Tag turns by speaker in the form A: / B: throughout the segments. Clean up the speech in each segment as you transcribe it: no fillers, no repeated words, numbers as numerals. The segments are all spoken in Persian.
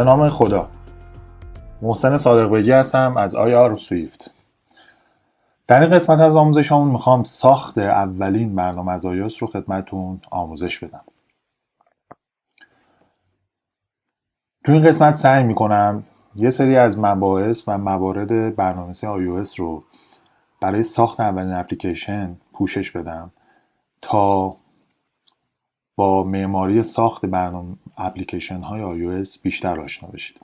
A: به نام خدا. محسن صادق‌بگی هستم از IR سویفت. در این قسمت از آموزشمون میخوام ساخت اولین برنامه از iOS رو خدمتتون آموزش بدم. تو این قسمت سعی میکنم یه سری از مباحث و موارد برنامه‌نویسی iOS رو برای ساخت اولین اپلیکیشن پوشش بدم تا با معماری ساخت برنامه اپلیکیشن های iOS بیشتر آشنا بشید.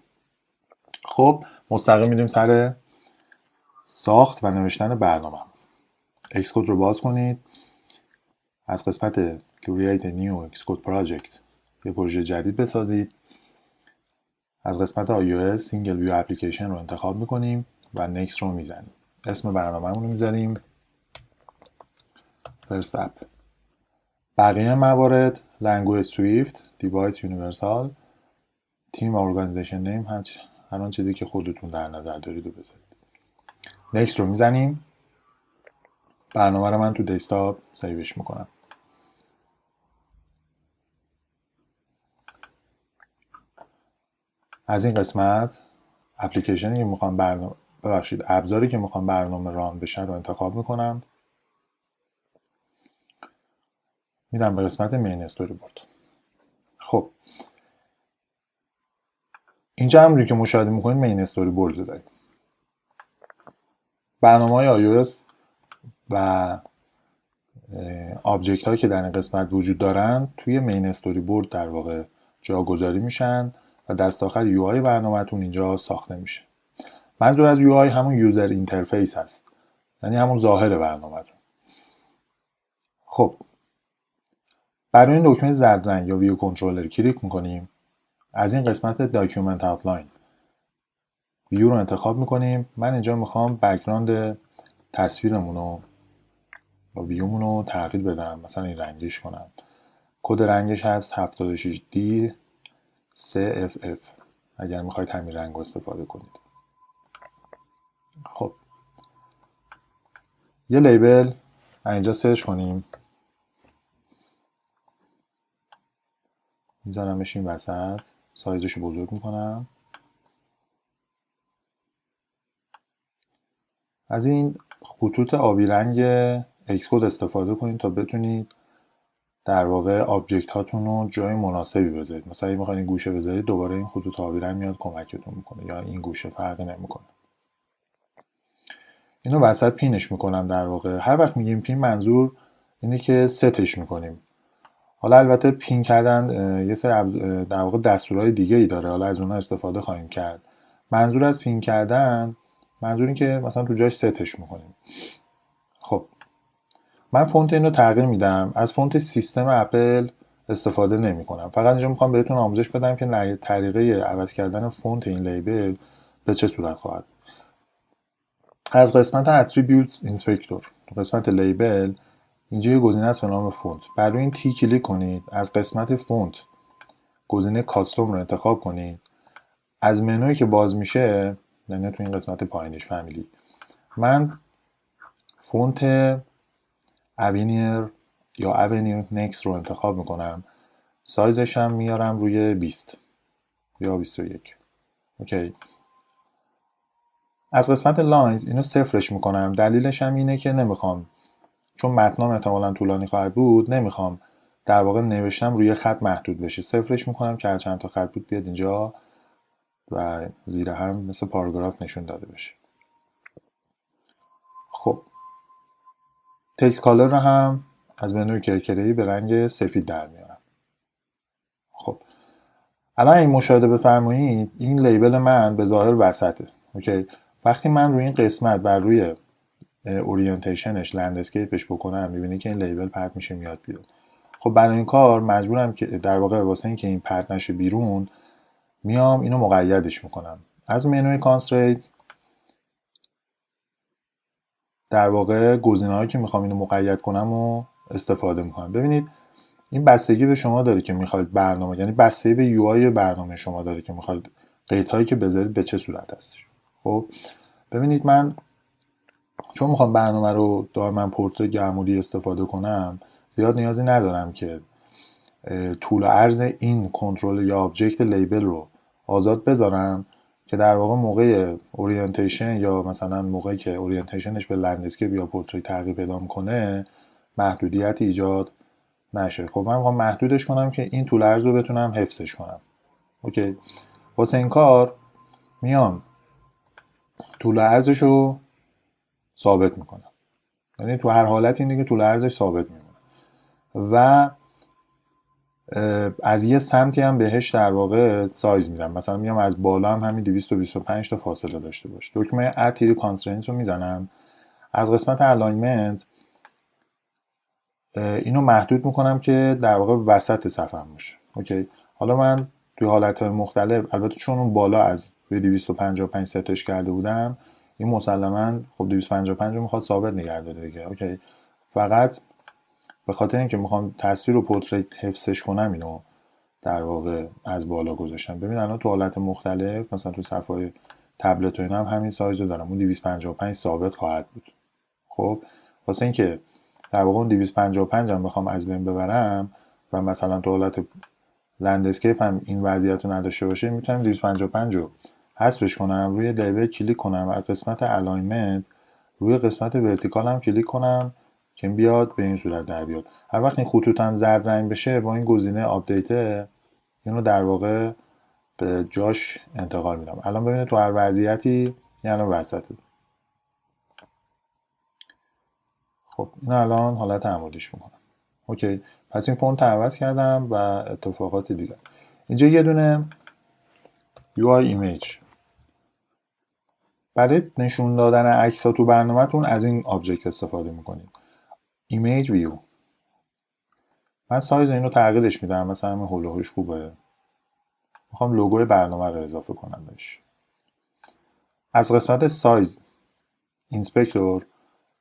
A: خب مستقیم میریم سر ساخت و نوشتن برنامه. Xcode رو باز کنید. از قسمت Create a New Xcode Project یه پروژه جدید بسازید. از قسمت iOS Single View Application رو انتخاب میکنیم و Next رو میزنیم. اسم برنامه رو میذاریم First App. بقیه موارد Language Swift, Device Universal, Team Organization Name هر آن چیزی که خودتون در نظر دارید رو بذارید. Next رو میزنیم. برنامه رو من تو دسکتاپ سیوش میکنم. از این قسمت اپلیکیشنی که میخوام ابزاری که میخوام برنامه ران بشه رو انتخاب میکنم. میرم به قسمت مین استوری بورد. خب اینجا همونجوری که مشاهده میکنید مین استوری بورد رو داریم. برنامه‌های iOS و آبجکت هایی که در این قسمت وجود دارن توی مین استوری بورد در واقع جاگذاری میشن و دست آخر یو آی برنامه‌تون اینجا ساخته میشه. منظور از یو آی همون یوزر اینترفیس هست، یعنی همون ظاهر برنامه‌تون. خب برای این دکمه زرد رنگ یا ویو کنترلر کلیک میکنیم. از این قسمت داکیومنت آوتلاین ویو رو انتخاب میکنیم. من اینجا میخوام بک‌گراند تصویرمون رو با ویومون رو تغییر بدم، مثلا این رنگیش کنم. کد رنگش هست 76D 3FF اگر میخواید همین رنگ رو استفاده کنید. خب یه لیبل اینجا سرچ کنیم، میذارمش این وسط، سایزش رو بزرگ میکنم. از این خطوط آبی رنگ Xcode استفاده کنید تا بتونید در واقع آبجکت هاتون رو جای مناسبی بذارید. مثلا اگه میخواید این گوشه بذارید دوباره این خطوط آبی رنگ میاد کمکتون میکنه، یا این گوشه فرقی نمیکنه. اینو وسط پینش میکنم. در واقع هر وقت میگیم پین منظور اینه که ستش میکنیم. حالا البته پین کردن یه سری در واقع دستورهای دیگه ای داره، حالا از اونها استفاده خواهیم کرد. منظور از پین کردن منظور این که مثلا تو جاش ستش میکنیم. خب من فونت اینو تغییر میدم. از فونت سیستم اپل استفاده نمی کنم. فقط اینجا میخوام بهتون آموزش بدم که طریقه عوض کردن فونت این لیبل به چه صورت خواهد. از قسمت Attributes Inspector قسمت لیبل اینجا یه گزینه است به نام فونت. بر روی این تی کلیک کنید. از قسمت فونت گزینه کاستوم رو انتخاب کنید. از منویی که باز میشه، یعنی تو این قسمت پایینش فامیلی، من فونت اونیر یا اونیر نکست رو انتخاب میکنم. سایزش هم میارم روی 20 یا 21. اوکی. از قسمت لاینز اینو صفرش میکنم. دلیلش هم اینه که نمیخوام، چون متنام احتمالاً طولانی خواهد بود، نمیخوام در واقع نوشتم روی خط محدود بشه. صفرش میکنم که هر چند تا خط بود بیاد اینجا و زیر هم مثل پاراگراف نشون داده بشه. خب تکست کالر رو هم از منوی کرکره‌ای به رنگ سفید در میارم. خب الان این مشاهده بفرمایید این لیبل من به ظاهر وسطه. اوکی. وقتی من روی این قسمت بر روی اورینتیشنش لندسکیپش بکنم میبینی که این لیبل پرت میشه میاد بیرون. خب برای این کار مجبورم که در واقع واسه اینکه این پرت نشه بیرون میام اینو مقیدش میکنم. از منوی کانستریت در واقع گزینه‌هایی که میخوام اینو مقید کنم و استفاده میکنم. ببینید این بستگی به شما داره که میخواید برنامه، یعنی بستگی به یو آی برنامه شما داره که میخواید قیدهایی که بذارید به چه صورت هستش. خب ببینید من چون میخوام برنامه رو دائما پورتر گرمولی استفاده کنم، زیاد نیازی ندارم که طول و عرض این کنترل یا آبجکت لیبل رو آزاد بذارم که در واقع موقع اورینتیشن یا مثلا موقعی که اورینتیشنش به لندسکیپ یا پورتری تغییر پیدا میکنه محدودیتی ایجاد نشه. خب من میخوام محدودش کنم که این طول عرض رو بتونم حفظش کنم. اوکی. واسه این کار میام طول عرضش رو ثابت میکنم، یعنی تو هر حالت این دیگه طول عرضش ثابت میمونه و از یه سمتی هم بهش در واقع سایز میدم. مثلا میام از بالا هم همین 225 تا فاصله داشته باشه. دکمه اد تیری کانسترینت رو میزنم، از قسمت الاینمنت اینو محدود میکنم که در واقع وسط صفحه باشه. اوکی. حالا من توی حالتهای مختلف، البته چون اون بالا از روی 255 ستش کرده بودم، این مسلما خب 255 رو میخواد ثابت نگه داره دیگه. اوکی. فقط به خاطر اینکه میخوام تصویر رو پورتریت حفظش کنم اینو در واقع از بالا گذاشتم. ببین الان تو حالت مختلف مثلا تو صفحه تبلت و اینا هم همین سایز رو دارم، اون 255 ثابت خواهد بود. خب واسه اینکه در واقع اون 255 هم بخوام از بین ببرم و مثلا تو حالت لندسکیپ هم این وضعیت رو نداشته باشه، میتونم 255 رو حذفش کنم، روی لیبل کلیک کنم و قسمت الاینمنت روی قسمت ورتیکال هم کلیک کنم که بیاد به این صورت در بیاد. هر وقت این خطوط هم زرد رنگ بشه با این گزینه آپدیت اینو در واقع به جاش انتقال میدم. الان ببینید تو هر وضعیتی یعنی وسطه. خب این الان حالت عمودیش میکنم. اوکی. پس این فونت عوض کردم و اتفاقات دیگه. اینجا یه دونه UI image برای نشون دادن عکس ها تو برنامه‌تون از این آبجکت استفاده میکنید. Image View. من سایز اینو تغییرش میدم، مثلا همین هولوهوش خوبه. میخوام لوگوی برنامه رو اضافه کنم بهش. از قسمت سایز اینسپکتور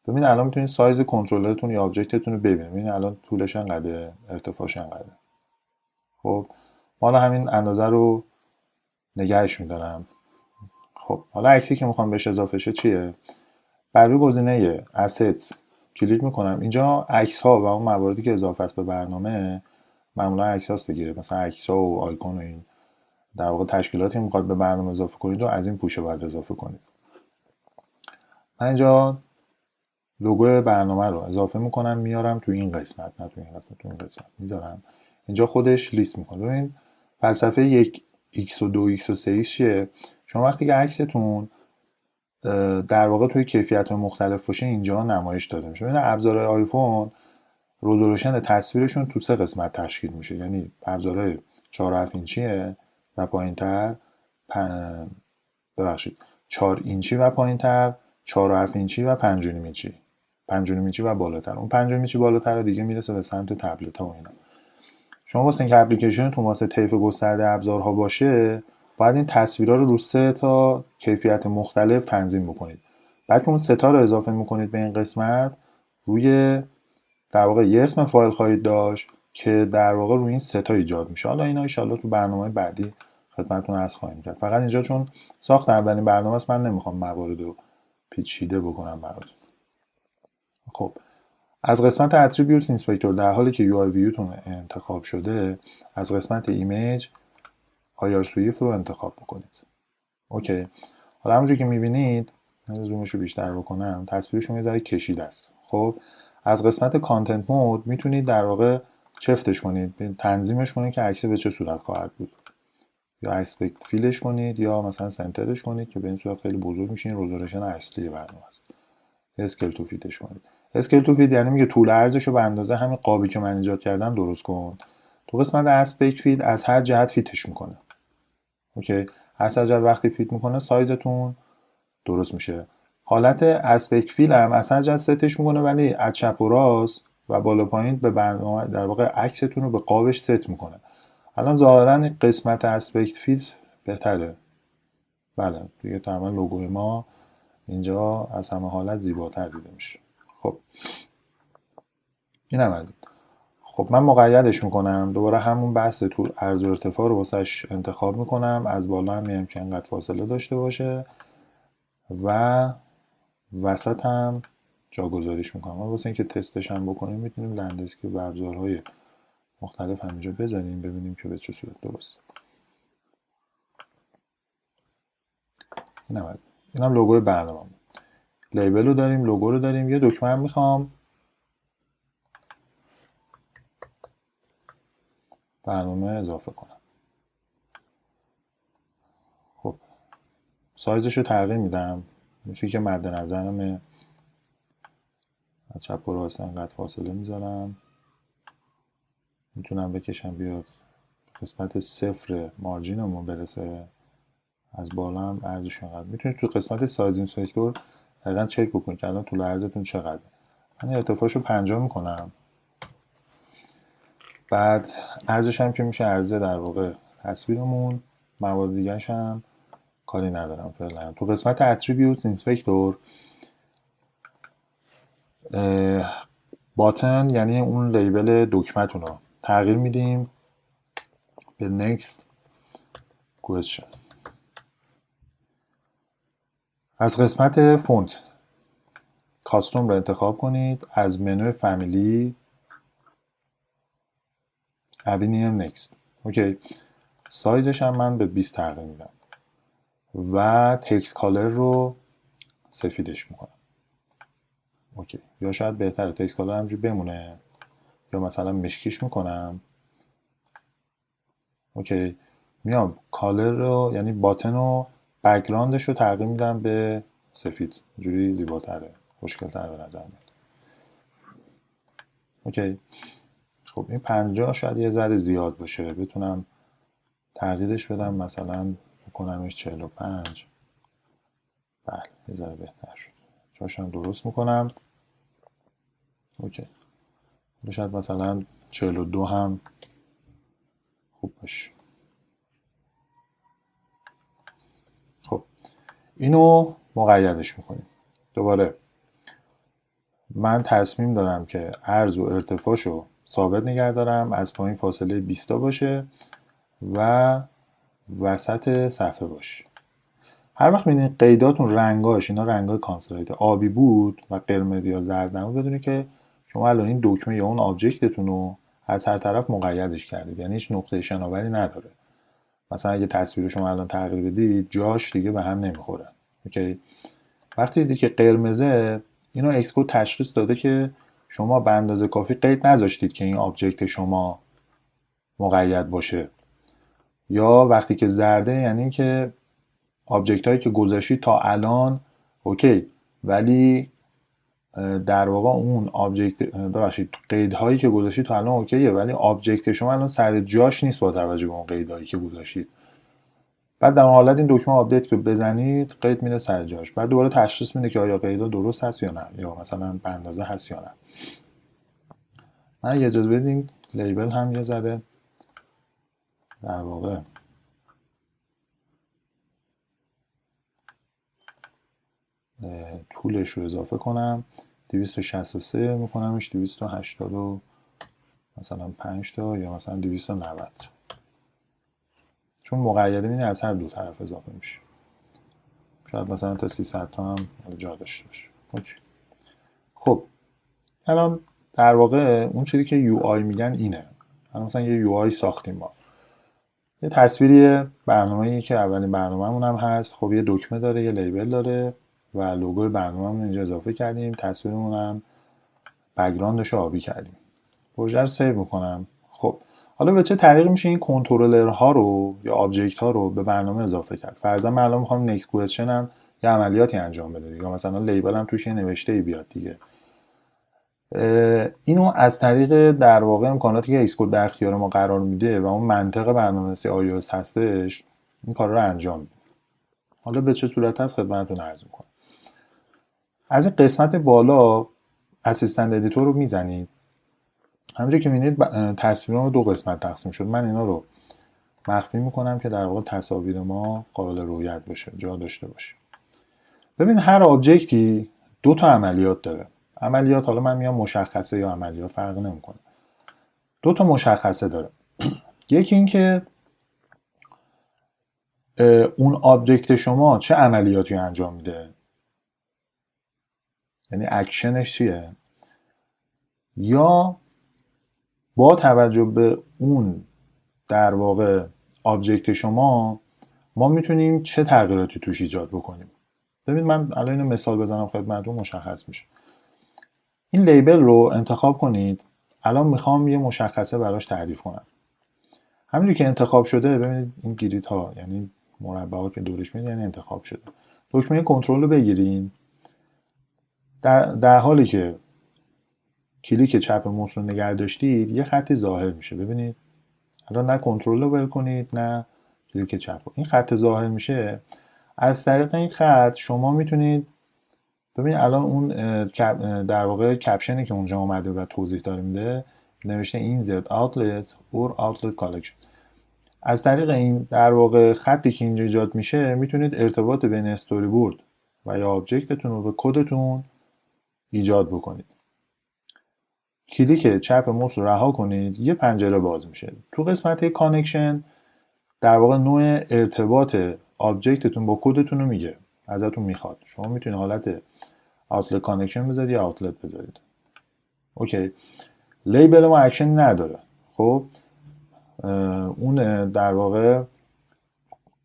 A: ببین الان میتونید سایز کنترلرتون یا آبجکتتون رو ببینید. ببین الان طولش انقدره، ارتفاعش انقدره. خب حالا همین اندازه رو نگهش میدارم. خب حالا عکسی که میخوام بهش اضافه شه چیه؟ بر روی گزینه Assets کلیک میکنم. اینجا عکس ها و اون مواردی که اضافه است به برنامه معمولا عکس هاست دیگه، مثلا عکس ها و آیکون و این در واقع تشکیلاتی میخواد به برنامه اضافه کنید و از این پوشه باید اضافه کنید. من اینجا لوگو برنامه رو اضافه میکنم، میارم تو این قسمت، نه تو این قسمت، تو این قسمت میذارم. اینجا خودش لیست میکنه. ببین فلسفه 1x و 2x و 3x چیه؟ شما وقتی که عکستون در واقع توی کیفیت مختلف باشه اینجا نمایش داده میشه. ببین ابزارهای آیفون رزولوشن تصویرشون تو 3 قسمت تشکیل میشه، یعنی ابزارهای 4.7 اینچیه و پایینتر، 4 اینچی و پایینتر، 4.7 اینچی و 5.5 اینچی، 5.5 اینچی و بالاتر. اون 5.5 اینچی بالاتر دیگه میرسه به سمت تبلت ها و اینا. شما واسه اینکه اپلیکیشنتون واسه طیف گسترده ابزارها باشه باید این تصویرها رو 3 تا کیفیت مختلف تنظیم بکنید. بعد که اون 3 تا رو اضافه میکنید به این قسمت، روی در واقع یه اسم فایل خواهید داشت که در واقع روی این 3 تا ایجاد میشه. حالا اینا ان شاءالله تو برنامه بعدی خدمتتون عرض خواهیم کرد. فقط اینجا چون ساخت اولین برنامه است من نمیخوام موارد رو پیچیده بکنم براتون. خب از قسمت اتریبیوتس اینسپکتور در حالی که UI ویوتون انتخاب شده، از قسمت ایمیج آیار سویفت رو انتخاب بکنید. اوکی. حالا همونجوری که میبینید، من زومش رو بیشتر بکنم، تصویرشون یه ذره کشیده است. خب از قسمت کانتنت مود میتونید در واقع چفتش کنید، تنظیمش کنید که عکس به چه صورت خواهد بود. یا اسپکت فیلش کنید یا مثلا سنترش کنید که به این صورت خیلی بزرگ میشه. این رزولوشن اصلی برنامه است. اسکیل تو فیتش کنید. اسکیل تو فیت یعنی میگه طول ارزش رو به اندازه همین قابی که من ایجاد کردم درست کن. تو قسمت اسپکت فیت از هر جهت فیتش میکنه. اوکی. از هر جهت وقتی فیت میکنه سایزتون درست میشه. حالت اسپکت فیل هم از هر جهت ستش میکنه ولی از چپ و راست و بالا پایین به برنامه در واقع عکستون رو به قابش ست میکنه. الان ظاهرا قسمت اسپکت فیت بهتره. بله دیگه تقریبا لوگوی ما اینجا از همه حالت زیباتر دیده میشه. خب اینم از این. خب من مقیدش میکنم، دوباره همون بحث طول عرض و ارتفاع رو واسش انتخاب میکنم. از بالا هم میگم که انقدر فاصله داشته باشه و وسط هم جاگذاریش میکنم. واسه اینکه تستش هم بکنیم میتونیم لندسکیپ و ابزارهای مختلف همینجا بزنیم ببینیم که به چه صورت درست. اینم لوگوی برنامه. لیبل رو داریم، لوگو رو داریم، یه دکمه هم میخوام برنامه اضافه کنم. خب سایزش رو تغییر میدم، میشه که مد نظرمه. از چپ و راست انقدر فاصله میذارم، میتونم بکشم بیاد قسمت صفر مارجینمون برسه. از بالا هم عرضش انقدر. میتونید تو قسمت سایز اینسپکتور دقیقا چک بکنید که الان طول عرضتون چقدره. من ارتفاعش رو 50 میکنم. بعد عرضش هم که میشه عرضه در واقع تصویرمون. موارد دیگرش هم کاری ندارم فعلا. تو قسمت اتریبیوت اینسپکتور باتن یعنی اون لیبل دکمتون رو تغییر میدیم به next question. از قسمت فونت کاستوم رو انتخاب کنید. از منوی فامیلی اوینیم نکست. اوکی. سایزش هم من به 20 تغییر میدم و تکست کالر رو سفیدش میکنم. اوکی. یا شاید بهتره تکست کالر همجوری بمونه یا مثلا مشکیش میکنم. اوکی. میام کالر رو یعنی باتن رو بک‌گراندش رو تغییر میدم به سفید. اینجوری زیباتره، خوشگل‌تر به نظر میاد. اوکی. خب این 50 شاید یه ذره زیاد باشه، بتونم تغییرش بدم، مثلا بکنمش 45. بله یه ذره بهتر شد. جاشم درست میکنم. اوکی. شاید مثلا 42 هم خوب باشه. خب اینو مقیدش میکنیم. دوباره من تصمیم دارم که عرض و ارتفاعشو ثابت نگه دارم، از پایین فاصله 20 باشه و وسط صفحه باشه. هر وقت می‌بینید قیداتون رنگاش، اینا رنگای کانسلریت آبی بود و قرمز یا زرد نبود، بدونید که شما الان این دکمه یا اون آبجکتتون رو از هر طرف مقیدش کردید، یعنی هیچ نقطه شناوری نداره. مثلا اگه تصویر شما الان تغییر بدید جاش دیگه به هم نمیخوره. اوکی. وقتی دیدید که قرمزه، اینو اکسکود تشخیص داده که شما به اندازه کافی قید نذاشتید که این آبجکت شما مقید باشه. یا وقتی که زرده یعنی که آبجکت هایی که گذاشتید تا الان اوکی، ولی در واقع اون آبجکت ببخشید قیدهایی که گذاشتید تا الان اوکیه، ولی آبجکت شما الان سر جاش نیست با توجه به اون قیدهایی که گذاشتید. بعد در حالت این دکمه آپدیت که بزنید قید میره سر جاش. بعد دوباره تشخیص میده که آیا قیدا درست هست یا نه، یا مثلا به اندازه هست یا نه. من اگه اجازه بدین لیبل هم یه ذره در واقع طولش رو اضافه کنم. 263 میکنمش 280 مثلا 5 تا یا مثلا 290، چون مقیده این از هر دو طرف اضافه میشه. شاید مثلا تا 300 تا هم جا داشته باشه. اوکی. خب الان در واقع اون چیزی که یو آی میگن اینه. الان مثلا یه یو آی ساختیم ما. یه تصویری برنامه‌ای که اولین برنامه‌مون هم هست. خب یه دکمه داره، یه لیبل داره و لوگوی برنامه‌مون اینجا اضافه کردیم. تصویرمون هم بک‌گراندش رو آبی کردیم. پروژه رو سیو میکنم. خب حالا به چه طریقی میشه این کنترلرها رو یا آبجکت ها رو به برنامه اضافه کرد؟ فرضاً من الان میخوام نکست کوئسچن هم یه عملیاتی انجام بده، یا مثلا لیبل هم توش یه نوشته‌ای بیاد دیگه. اینو از طریق در واقع امکاناتی که ایکس کد در اختیار ما قرار میده و اون منطق برنامه‌نویسی iOS هستش این کار رو انجام میده. حالا به چه صورت هست خدمتتون عرض میکنم. از این قسمت بالا اسیستنت ادیتور رو میزنید. همونجوری که می‌بینید تصویرم رو دو قسمت تقسیم شد. من اینا رو مخفی میکنم که در واقع تصاویر ما قابل رؤیت باشه، جا داشته باشه. ببین هر آبجکتی دو تا عملیات داره. عملیات حالا من میام مشخصه یا عملیات فرق نمیکنه. دو تا مشخصه داره. یکی این که اون آبجکت شما چه عملیاتی انجام میده، یعنی اکشنش چیه، یا با توجه به اون در واقع آبجکت شما ما میتونیم چه تغییراتی توش ایجاد بکنیم. ببینید من الان اینو مثال بزنم خدمتتون مشخص میشه. این لیبل رو انتخاب کنید. الان میخوام یه مشخصه براش تعریف کنم. همینجوری که انتخاب شده، ببینید این گریت ها یعنی مربعات که دورش میاد یعنی انتخاب شده. دکمه کنترل رو بگیرین. در حالی که کلیک چپ موس رو نگه داشتید یه خطی ظاهر میشه. ببینید الان نه کنترل رو ول کنید نه کلیک چپ رو. این خط ظاهر میشه. از طریق این خط شما میتونید ببینید الان اون در واقع کپشنی که اونجا اومده و توضیح داره میده نوشته insert outlet or outlet collection. از طریق این در واقع خطی که اینجا ایجاد میشه میتونید ارتباط بین استوری بورد و یا آبجکتتون رو به کدتون ایجاد بکنید. کلیک چپ موس رو رها کنید، یه پنجره باز میشه. تو قسمت کانکشن در واقع نوع ارتباط آبجکتتون با کدتون رو میگه، ازتون میخواد. شما میتونید حالت outlet کانکشن بذارید یا outlet بذارید. اوکی. لیبل ما اکشن نداره. خب اون در واقع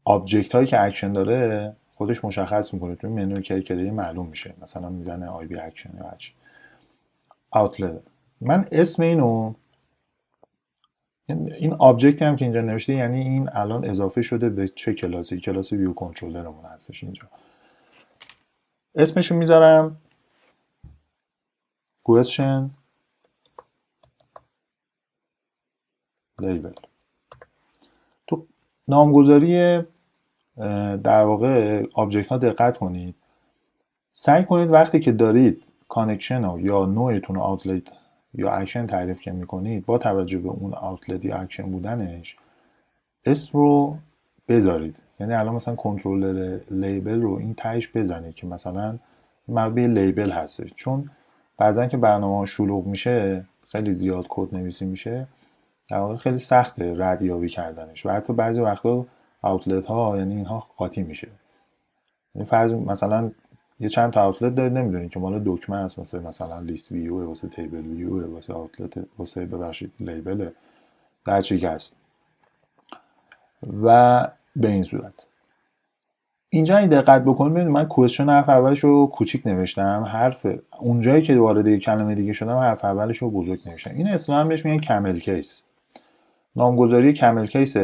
A: آبجکت هایی که اکشن داره خودش مشخص میکنه، توی منوی کرکری معلوم میشه، مثلا میزنه آی بی اکشن یا هرچی. outlet. من اسم اینو این آبجکتی هم که اینجا نوشته یعنی این الان اضافه شده به چه کلاسی؟ کلاس ویو کنترلرمون هستش اینجا. اسمشو میذارم question label. تو نامگذاری در واقع آبجکت ها دقت کنید. سعی کنید وقتی که دارید کانکشن ها یا نوعتون آوتلت یا اکشن تعریف که میکنید با توجه به اون آوتلت یا اکشن بودنش اسم رو بذارید. یعنی الان مثلا کنترلر لیبل رو این تهش بزنید که مثلا مربوط لیبل هستش، چون بعضن که برنامه شلوغ میشه خیلی زیاد کد نویسی میشه، در واقع خیلی سخته ردیابی کردنش و حتی بعضی وقتا آوتلت ها یعنی اینها قاطی میشه. یعنی فرض مثلا یه چند تا آوتلت دارید نمیدونید که مال دکمه است، مثلا لیست ویو واسه تیبل ویو واسه آوتلت واسه ببخشید لیبل در چی هست و به این صورت. اینجا این دقت بکنید ببینید من کوئسچن حرف اولش رو کوچیک نوشتم، حرف اونجایی که وارد یک کلمه دیگه شدم حرف اولش رو بزرگ نوشتم. این اصطلاحاً بهش میگن کمل کیس. نامگذاری کمل کیس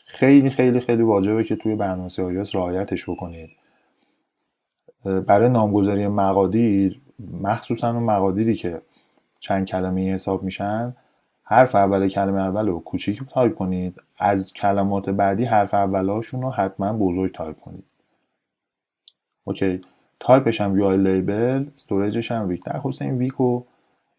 A: خیلی خیلی خیلی واجبه که توی برنامه‌نویسی iOS رعایتش بکنید. برای نامگذاری مقادیر، مخصوصا اون مقادیری که چند کلمه‌ای حساب میشن، حرف اول کلمه اول رو کوچیک تایپ کنید، از کلمات بعدی حرف اولاشون رو حتما بزرگ تایپ کنید. اوکی. تایپش هم UI لیبل، استوریجش هم ویک. در خصوص این ویک و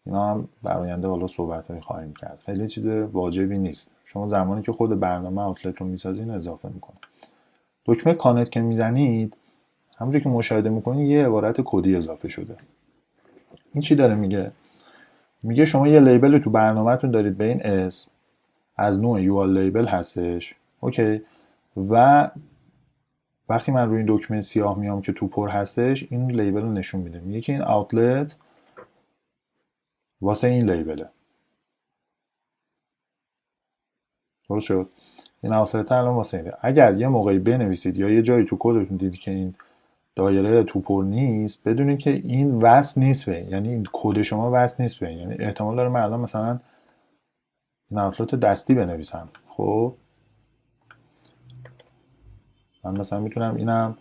A: اینا هم در آینده حالا صحبت‌هایی خواهیم کرد. خیلی چیز واجبی نیست. شما زمانی که خود برنامه آوتلت رو میسازین اضافه میکنید. دکمه کانت که میزنید همونجوری که مشاهده میکنید یه عبارت کدی اضافه شده. این چی داره میگه؟ میگه شما یه لیبل تو برنامه‌تون دارید به این اسم، از نوع UI لیبل هستش. اوکی. و وقتی من روی این دکمه سیاه میام که تو پر هستش این لیبل رو نشون میده. میگه که این آوتلت واسه این لیبله. درست شد؟ این آوتلت الان واسه اینه. اگر یه موقعی بنویسید یا یه جایی تو کدتون دیدید که این دایره تو پر نیست، بدونید که این وصل نیست به، یعنی این کد شما وصل نیست به، یعنی احتمال داره من الان مثلا این آوتلت دستی بنویسم. خب من مثلا میتونم اینم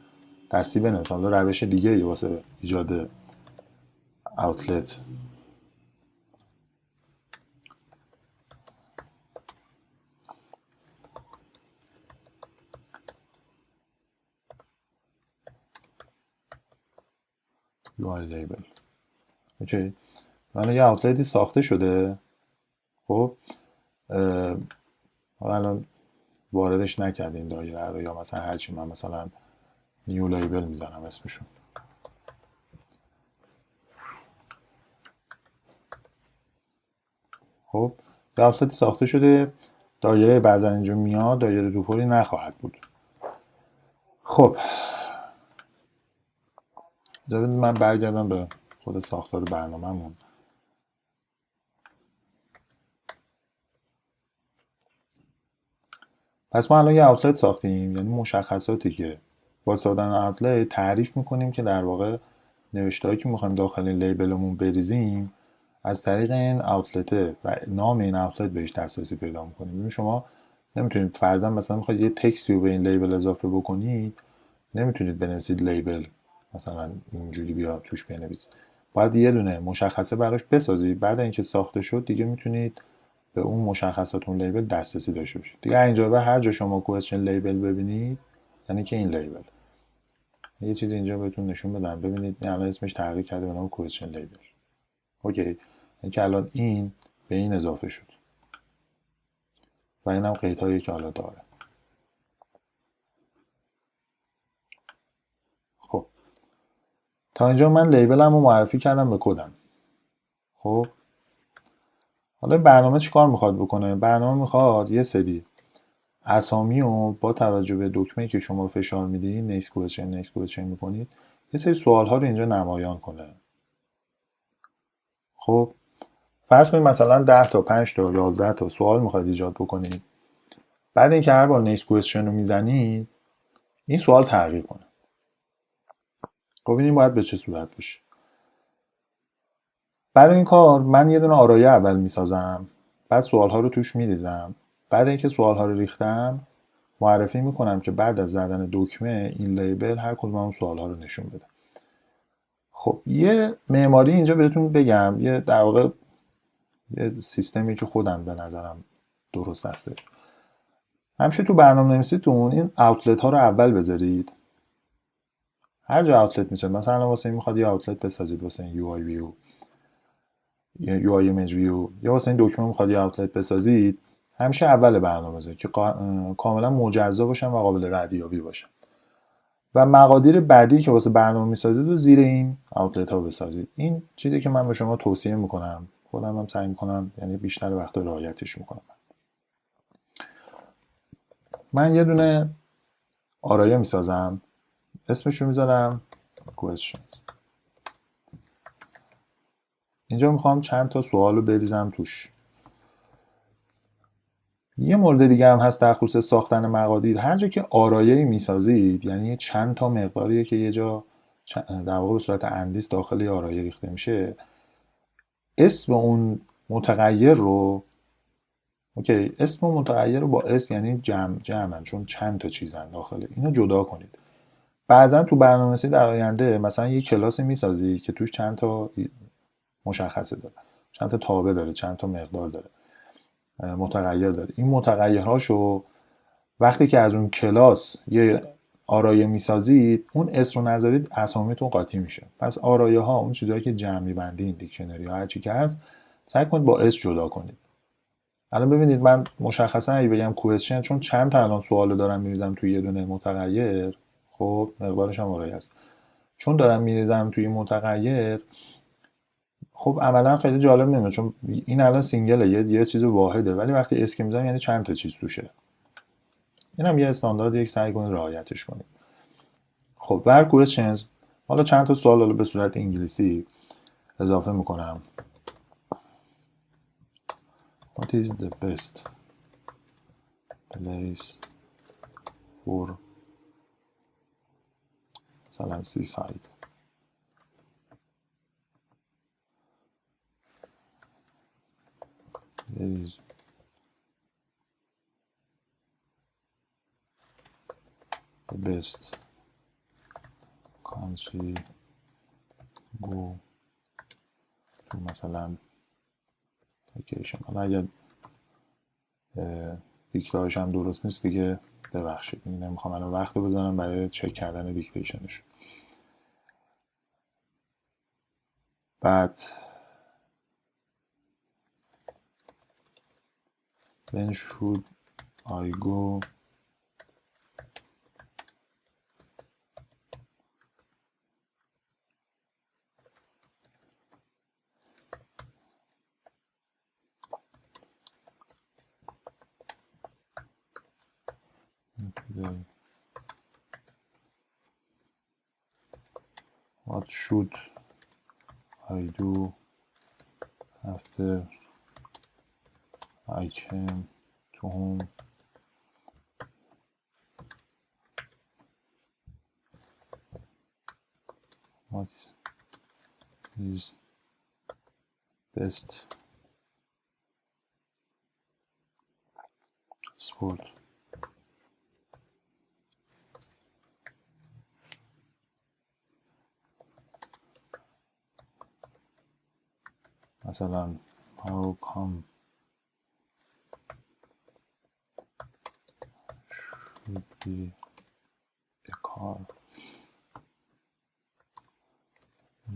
A: دستی بنویسم. حالا روش دیگه ای واسه ایجاد آوتلت UI لیبل. اوکی. من یه آوتلتی ساخته شده. خب الان واردش نکردیم دایره رو، یا مثلا هرچی من مثلا نیو لیبل میزنم اسمشون. خب یه آفست ساخته شده، دایره بعضا اینجا میاد، دایره دوپلی نخواهد بود. خب بذارید من برگردم به خود ساختار برنامه‌مون. پس ما الان یه آوتلت ساختیم، یعنی مشخصاتی که با ساختن آوتلت تعریف میکنیم که در واقع نوشته‌هایی که میخوایم داخل لیبلمون بریزیم از طریق این آوتلته و نام این آوتلت بهش دسترسی پیدا میکنیم. ببین شما نمیتونید فرضاً مثلا میخواید یه تکستی رو به این لیبل اضافه بکنید، نمیتونید بنویسید لیبل مثلا اینجوری بیا توش بنویسید، باید یه دونه مشخصه براش بسازید. بعد اینکه ساخته شد دیگه میتونید به اون مشخصات اون لیبل دسترسی داشته باشید دیگه. اینجا به هر جا شما کوئسچن لیبل ببینید یعنی که این لیبل. یه چیزی اینجا بهتون نشون بدم، ببینید این الان اسمش تغییر کرده به نام کوئسچن لیبل. اوکی، اینکه الان این به این اضافه شد و اینم قیدهایی که حالا داره. خب تا اینجا من لیبلم رو معرفی کردم به کدم. خب حالا برنامه چی کار میخواد بکنه؟ برنامه میخواد یه سری اسامی رو با توجه به دکمه‌ای که شما فشار میدین نیکست کوئسچن میکنید یه سری سوال ها رو اینجا نمایان کنه. خب فرض کنید مثلا 10 تا 5 تا 11 تا سوال میخواید ایجاد بکنید. بعد اینکه هر بار نیکست کوئسچن رو میزنید این سوال تغییر کنه. خب این باید به چه صورت بشه؟ برای این کار من یه دونه آرایه اول میسازم، بعد سوال ها رو توش میریزم. بعد اینکه سوال ها رو ریختم معرفی میکنم که بعد از زدن دکمه این لیبل هر کدوم اون سوال ها رو نشون بده. خب یه معماری اینجا بهتون بگم، یه در واقع یه سیستمی که خودم به نظرم درست هسته. همیشه تو برنامه‌نویسیتون این اوتلت ها رو اول بذارید. هر جا اوتلت میشه، مثلا واسه این میخواد یه اوتلت بسازید واسه این یو آی ویو یا یو آی ایمیج ویو، یا واسه این دکمه میخواد یه اوتلت بسازید، همیشه اول برنامه بذارید که کاملا مجزا باشن و قابل ردیابی باشن و مقادیر بعدی که واسه برنامه میسازید و زیر این اوتلت ها بسازید. این چیزی که من به شما توصیه میکنم، خودم هم سعی میکنم یعنی بیشتر وقت رعایتش میکنم. من یه دونه آرایه میسازم، اسمش رو میذارم question. اینجا میخوام چند تا سوال رو بریزم توش. یه مورد دیگه هم هست در خصوص ساختن مقادیر. هر جا که آرایه‌ای میسازید یعنی چند تا مقداریه که یه جا در واقع به صورت اندیس داخل یه آرایه ریخته میشه، اسم اون متغیر رو اسم متغیر رو با اس یعنی جمعن چون چند تا چیزن داخله، اینو جدا کنید. بعضا تو برنامه‌نویسی در آینده مثلا یه کلاسی میسازی که توش چند تا مشخصه داره، چند تا تابع داره، چند تا مقدار داره، متغیر داره. این متغیرهاشو وقتی که از اون کلاس یه آرایه میسازید اون اسم رو نذارید اسامیتون قاطی میشه. پس آرایه ها اون چیزایی که جمع می‌بندین، دیکشنری ها هر چی که هست سعی کنید با اس جدا کنید. الان ببینید من مشخصا اگه بگم کوئسچن چون چند تا الان سوالو دارم میریزم توی یه دونه متغیر، خب مقدارش هم آرایه است، چون دارم میریزم توی متغیر خب عملا خیلی جالب نمیاد چون این الان سینگله، یه چیز واحده، ولی وقتی اس که میذارم یعنی چند تا چیز توشه. اینم یه استاندارد یک سعی کنید رعایتش کنید. خب ور کوئسچنز، حالا چند تا سوال به صورت انگلیسی اضافه میکنم. What is the best place for مثلا seaside؟ There is the best country go to مثلا vacation. حالا اگر دیکتارش هم درست نیست دیگه ببخشید، نمیخوام الان وقت بذارم برای چک کردن دیکتیشنش. بعد when should I go what should I do after I came to home what is best sport. مثلا how come should be a car.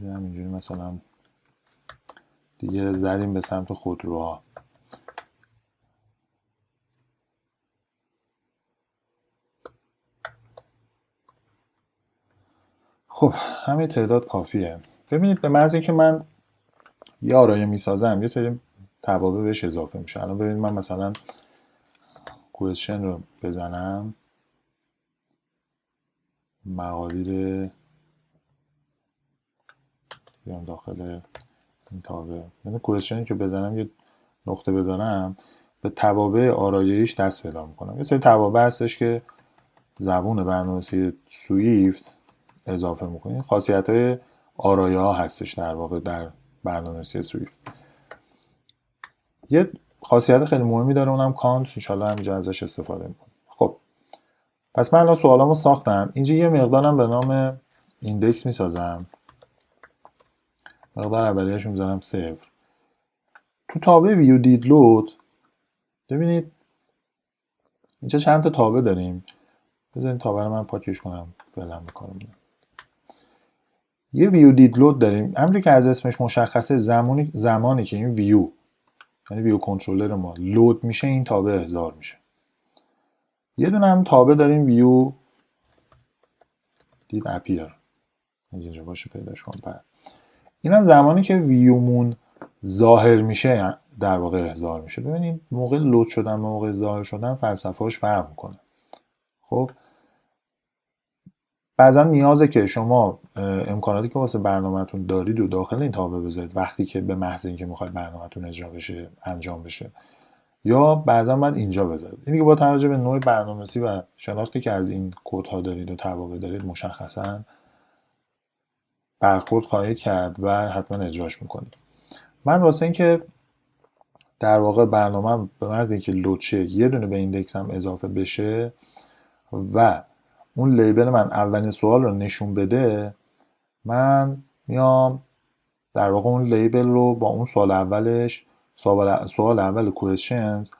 A: همینجوری مثلا دیگه زدیم به سمت خودروها. خب همین تعداد کافیه. ببینید به محض اینکه من یه آرایه میسازم یه سری توابع بهش اضافه میشه. الان ببینید من مثلا question رو بزنم، مقادیر بیام داخل این تابع. یعنی کوئسشنی که بزنم یه نقطه بزنم به توابع آرایه‌ایش دست پیدا میکنم. یه سری توابع هستش که زبون برنامه‌نویسی سویفت اضافه میکنه. خاصیت‌های آرایه ها هستش در واقع در برنامه‌نویسی سویفت. یه خاصیت خیلی مهمی داره، اونم کانت. ان شاءالله همینجا ازش استفاده میکنم. خب پس من الان سوالامو ساختم. اینجا یه مقدارم به نام ایندکس میسازم. مقدار اولیه‌اش میذارم 0. تو تابع view did load ببینید اینجا چند تا تابع داریم. بذارین تابع رو من پاکش کنم فعلا میکنم. یه view did load داریم. همونجوری که از اسمش مشخصه زمانی که این view یعنی ویو کنترلر ما لود میشه این تابع احضار میشه. یه دونه هم تابع داریم view did appear. اینجا باشه پیداش کنم. این هم زمانی که ویومون ظاهر میشه در واقع احضار میشه. ببینید موقع لود شدن و موقع ظاهر شدن فلسفه‌اش فرق میکنه. خب بعضا نیازه که شما امکاناتی که واسه برنامه‌تون دارید و داخل این تابع بذارید وقتی که به محض اینکه میخواید برنامه‌تون اجرا بشه انجام بشه، یا بعضا باید اینجا بذارید. این دیگه با توجه به نوع برنامه‌نویسی و شناختی که از این کدها دارید و توابع دارید مشخصاً برخورد خواهید کرد و حتما اجراش میکنید. من واسه اینکه در واقع برنامه به محض اینکه لود شه یه دونه به ایندکسم اضافه بشه و اون لیبل من اولین سوال رو نشون بده، من میام در واقع اون لیبل رو با اون سوال اولش سوال اول questions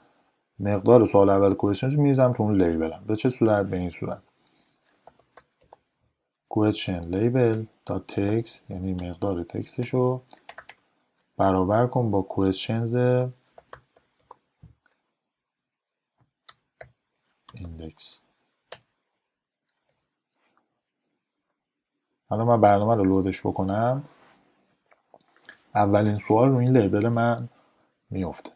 A: مقدار سوال اول questions میریزم تو اون لیبلم. به چه صورت؟ به این صورت question label text یعنی مقدار تکستش رو برابر کن با questions index. حالا من برنامه رو لودش بکنم، اولین سوال رو این لیبل من میفته.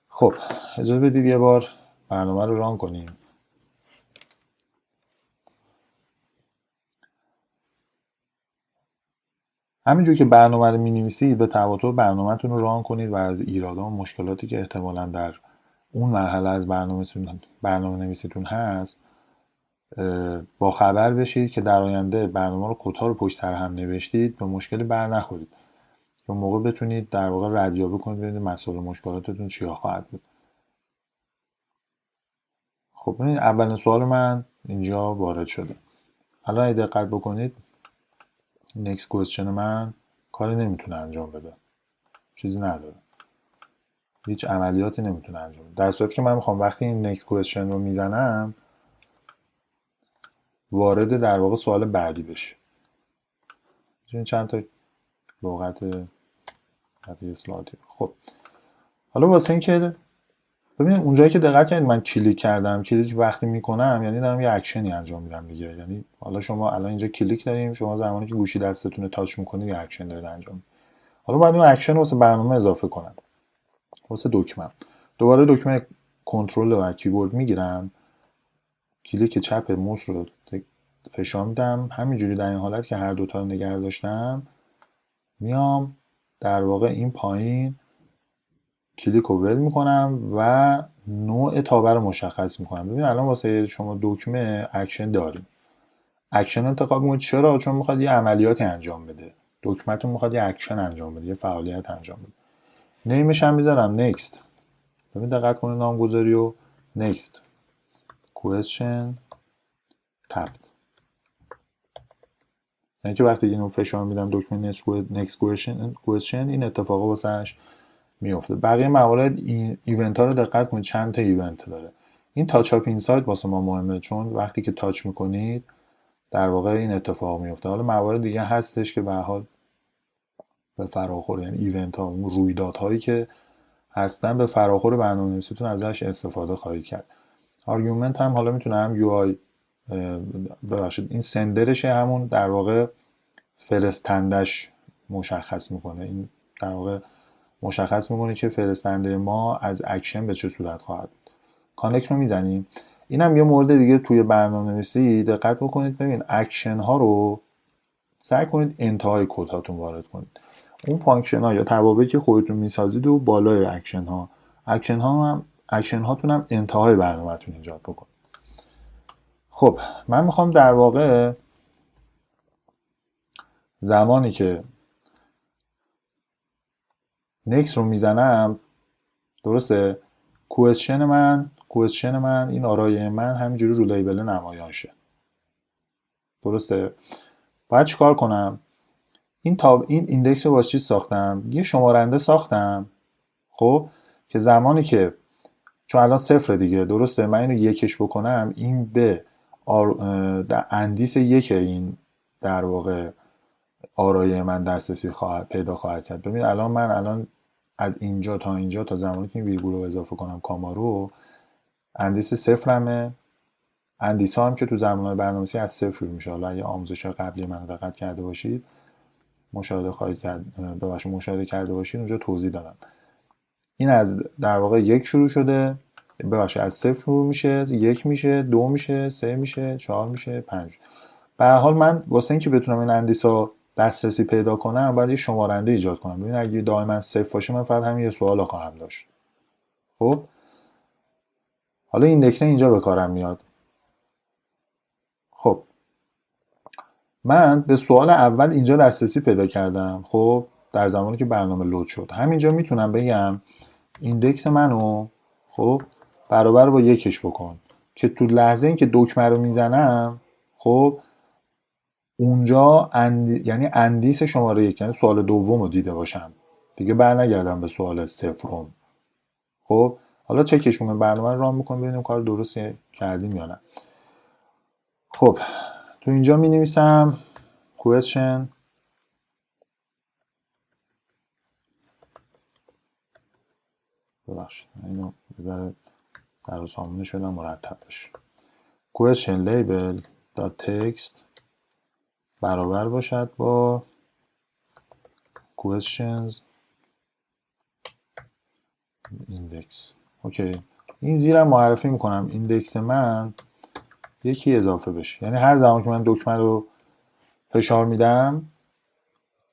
A: خب اجازه بدید یه بار برنامه رو ران کنیم. همینجور که برنامه رو می‌نویسید به تبع برنامه‌تون رو ران کنید و از ایرادات و مشکلاتی که احتمالاً در اون مرحله از برنامه‌نویسیتون هست با خبر بشید که در آینده برنامه رو کدها رو پشت سر هم نوشتید به مشکلی بر نخورید. اون موقع بتونید در واقع ردیابی کنید ببینید مسائل مشکلاتتون چیا خواهد بود. خب این اولین سوال من اینجا وارد شده. حالا اگه دقت بکنید next question من کاری نمیتونه انجام بده. چیزی نداره. هیچ عملیاتی نمیتونه انجام بده. در صورتی که من میخوام وقتی این next question رو میزنم وارد در واقع سوال بعدی بشه. چند تا لغت اسلاتی. خب حالا واسه این که ببینید اونجایی که دقت کنید من کلیک کردم، کلیک وقتی میکنم یعنی دارم یه اکشنی انجام میدم دیگه. یعنی حالا شما الان اینجا کلیک داریم، شما زمانی که گوشی دستتون رو تاچ میکنید یه اکشن دارید انجام. حالا بعد اون اکشن رو واسه برنامه اضافه کنم. واسه دکمه دوباره دکمه کنترل و کیبورد میگیرم، کلیک چپ موس رو فشار میدم، همینجوری در این حالت که هر دوتا رو نگه داشتم میام در واقع این پایین کلیک رو ول میکنم و نوع تابع رو مشخص میکنم. ببین الان واسه شما دکمه اکشن داریم. اکشن انتخاب میکنید. چرا؟ چون میخواد یه عملیاتی انجام بده. دکمه‌تون میخواد یه اکشن انجام بده، یه فعالیت انجام بده. نیمش هم میذارم نکست. ببین دقت کنید نامگذاری و نکست question tabbed. یعنی که وقتی اینو فشار میدم دکمه next question این اتفاقا واسش میفته. بقیه موارد این ایونت ها رو دقت کنید چند تا ایونت داره. این تاچ اپ اینسایت واسه ما مهمه چون وقتی که تاچ میکنید در واقع این اتفاق میفته. حالا موارد دیگه هستش که به هر حال به فراخور، یعنی ایونت ها، اون رویدادهایی که هستن به فراخور برنامه‌نویسیتون ازش استفاده خواهید کرد. آرگومنت هم حالا میتونه هم یو آی ببخشید این سندرشه، همون در واقع فرستندش مشخص میکنه. این در واقع مشخص میکنه که فرستنده ما از اکشن به چه صورت خواهد بود. کانکت رو میزنیم. اینم یه مورد دیگه توی برنامه‌نویسی دقت بکنید. ببین اکشن ها رو سعی کنید انتهای کد هاتون وارد کنید. اون فانکشن ها یا توابعی که خودتون میسازید و بالای اکشن هاتون هم انتهای برنامه‌تون ایجاد بکنید. خب من میخوام در واقع زمانی که نکس رو میزنم، درسته، کوئسشن من این آرای من همینجوری رو لیبل نمایان شه. درسته. باید چیکار کنم؟ این ایندکس رو واسه چی ساختم؟ یه شمارنده ساختم، خب که زمانی که چون الان صفر دیگه، درسته، من اینو یکش بکنم این به در اندیس یک این در واقع آرای من دسترسی پیدا خواهد کرد. ببین الان از اینجا تا اینجا تا زمانی که این ویرگول رو اضافه کنم کاما رو، اندیس صفرمه. اندیس ها هم که تو زمانهای برنامه‌نویسی از صفر شروع میشه. حالا اگه آموزش قبلی من دقت کرده باشید مشاهده کرده باشید اونجا توضیح دادم. این از در واقع یک شروع شده، از صفر شروع میشه، یک میشه، دو میشه، سه میشه، چهار میشه، پنج. به هر حال من واسه اینکه بتونم این اندیسا دسترسی پیدا کنم باید یه شمارنده ایجاد کنم. ببین اگه دائما صفر باشه من فقط همین یه سوال خواهم داشت. خب حالا ایندکس اینجا به کارم میاد. خب من به سوال اول اینجا دسترسی پیدا کردم. خب در زمانی که برنامه لود شد همینجا میتونم بگم ایندکس منو خب برابر با یکش بکن که تو لحظه این که دکمه رو میزنم خب اونجا یعنی اندیس شماره یک، یعنی سوال دوم رو دیده باشم دیگه، برنگردم به سوال صفرم. خب حالا چکش میکنم، برنامه رو ران میکنم ببینیم کار درستی کردیم یا نه. خب تو اینجا می نویسم question ببخشید اینو بذاره سر و سامونه شدم مرتب بشه. question label text برابر باشد با questions index. اوکی، این زیرم معرفی میکنم ایندکس من یکی اضافه بشه، یعنی هر زمان که من دکمه رو فشار میدم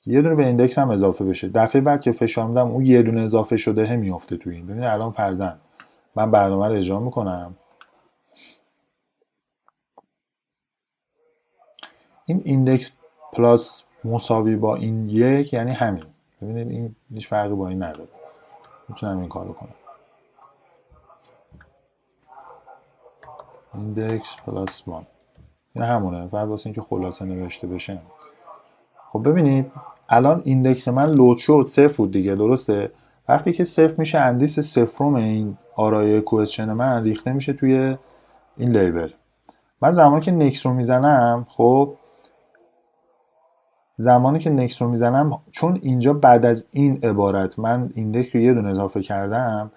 A: یه دونه به ایندکس هم اضافه بشه. دفعه بعد که فشار میدم اون یه دونه اضافه شده هم میفته تو این. ببینید الان فرضاً من برنامه رو اجرا میکنم، این ایندکس پلاس مساوی با این یک یعنی همین. ببینید این هیچ فرقی با این نداره، میتونم این کارو کنم. ایندکس پلاس 1 این همونه، فقط واسه اینکه خلاصه نوشته بشه. خب ببینید الان ایندکس من لود شد، صفر بود دیگه، درسته. وقتی که صفر میشه اندیس صفرم این آرای کوئسشن من ریخته میشه توی این لیبل. من زمانی که نکس رو میزنم، خب زمانی که نکس رو میزنم چون اینجا بعد از این عبارت من ایندکس رو یه دونه اضافه کردم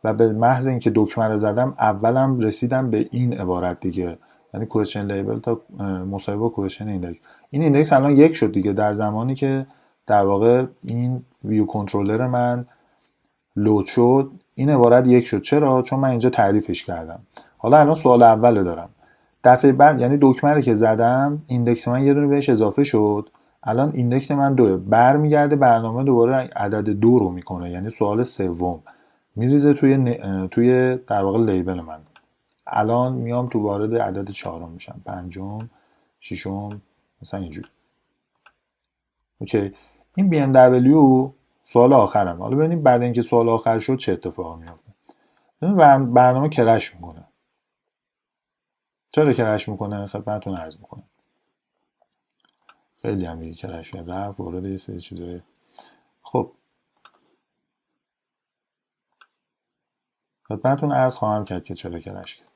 A: و به محض اینکه دکمه رو زدم اولم رسیدم به این عبارت دیگه، یعنی کوئسشن لیبل تا مساوی با کوئسشن ایندکس. این ایندکس الان یک شد دیگه در زمانی که در واقع این ویو کنترلر من لود شد این عبارت یک شد. چرا؟ چون من اینجا تعریفش کردم. حالا الان سوال اول دارم، دفعه بعد یعنی دکمه رو که زدم ایندکس من یه دونه بهش اضافه شد، الان ایندکس من 2 برمیگرده برنامه دوباره عدد 2 رو میکنه، یعنی سوال سوم میریزه توی در واقع لیبل من. الان میام تو وارد عدد 4 میشم، 5م ششم مثلا اینجوری. اوکی. این BMW سوال آخرم. حالا ببینیم بعد اینکه سوال آخر شد چه اتفاقی میفته. ببین برنامه کرش میکنه. چرا کرش میکنه؟ خدمتتون عرض میکنم. خیلی هم دیگه کرش رفت وارد یه سری چیزای. خب خدمتتون عرض خواهم کرد که چرا کرش کرد.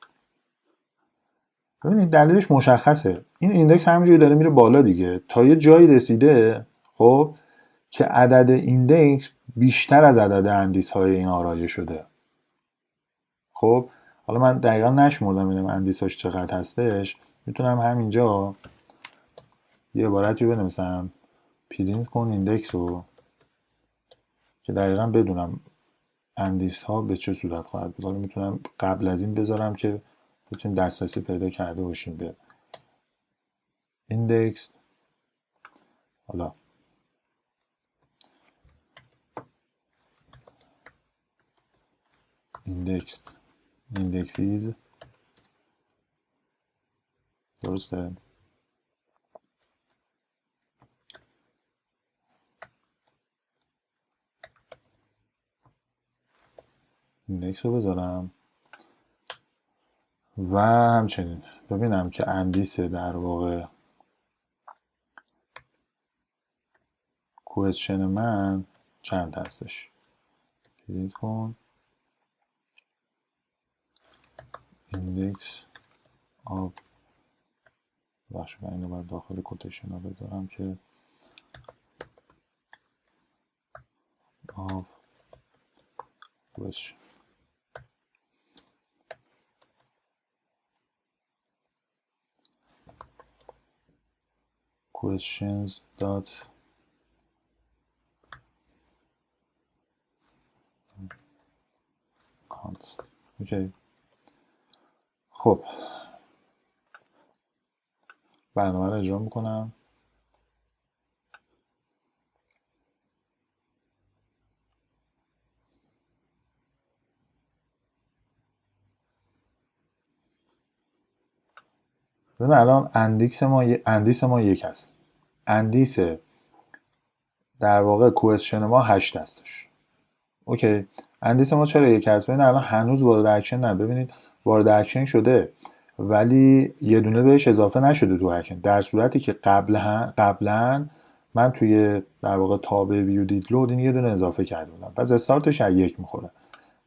A: ببینید دلیلش مشخصه. این ایندکس همینجوری داره میره بالا دیگه تا یه جایی رسیده خب که عدد ایندکس بیشتر از عدد اندیس های این آرایه شده. خب حالا من دقیقا نشمردم ببینم اندیساش چقدر هستش. میتونم همینجا یه عبارتی بنویسم پرینت کن ایندکس رو که دقیقا بدونم اندیس ها به چه صورت خواهد بود. حالا میتونم قبل از این بذارم که بتونیم دسترسی پیدا کرده باشیم به ایندکس. حالا ایندکسیز درسته. ایندکس رو بذارم و همچنین ببینم که اندیس در واقع کوئسشن من چند هستش. کلیک کن ایندکس آف باشه من اینو باید داخل کوتیشن ها بذارم که آف کوئسشن. questions dot count. اوکی. خب برنامه رو اجرا میکنم. ببین الان اندیس ما یک هست. اندیس در واقع کوئسشن ما 8 هستش. اوکی. اندیس ما چرا یک هست؟ ببین الان هنوز وارد اکشن نه. ببینید وارد اکشن شده ولی یه دونه بهش اضافه نشده تو اکشن، در صورتی که قبلا من توی در واقع تابع ویو دید لود این یه دونه اضافه کرده بودم. پس استارتش از 1 میخوره.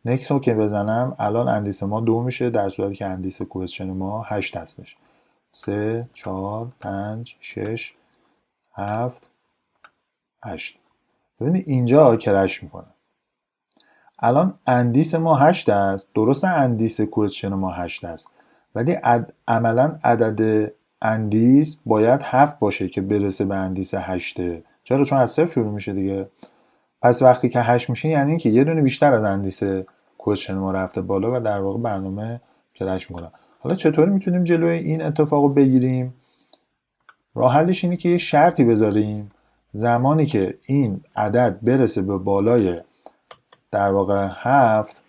A: نکس رو که بزنم الان اندیس ما 2 میشه در صورتی که اندیس کوئسشن ما 8 هستش. 3 4 5 6 7 8. ببینید اینجا کرش میکنه. الان اندیس ما 8 است. درسته اندیس کوئسشن ما 8 است ولی عملا عدد اندیس باید 7 باشه که برسه به اندیس 8. چرا؟ چون از 0 شروع میشه دیگه. پس وقتی که 8 میشه یعنی اینکه یه دونه بیشتر از اندیس کوئسشن ما رفته بالا و در واقع برنامه کرش میکنه. حالا چطوری میتونیم جلوی این اتفاق رو بگیریم؟ راه حلش اینه که یه شرطی بذاریم زمانی که این عدد برسه به بالای در واقع 7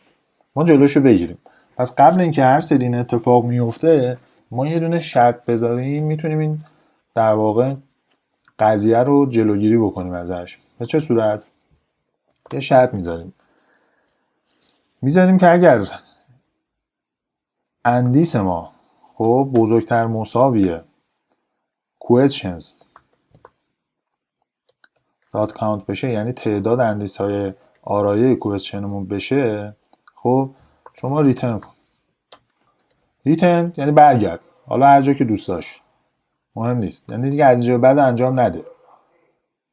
A: ما جلوشو بگیریم. پس قبل اینکه هر سری این اتفاق میفته ما یه دونه شرط بذاریم میتونیم این در واقع قضیه رو جلوگیری بکنیم ازش. به چه صورت؟ یه شرط میذاریم که اگر اندیس ما خب بزرگتر مساویه questions dot count بشه، یعنی تعداد اندیس های آرایه کوئسشنمون بشه، خب شما ریترن کن. ریترن یعنی برگرد، حالا هر جا که دوست داشت، مهم نیست، یعنی دیگه از جای بعد انجام نده.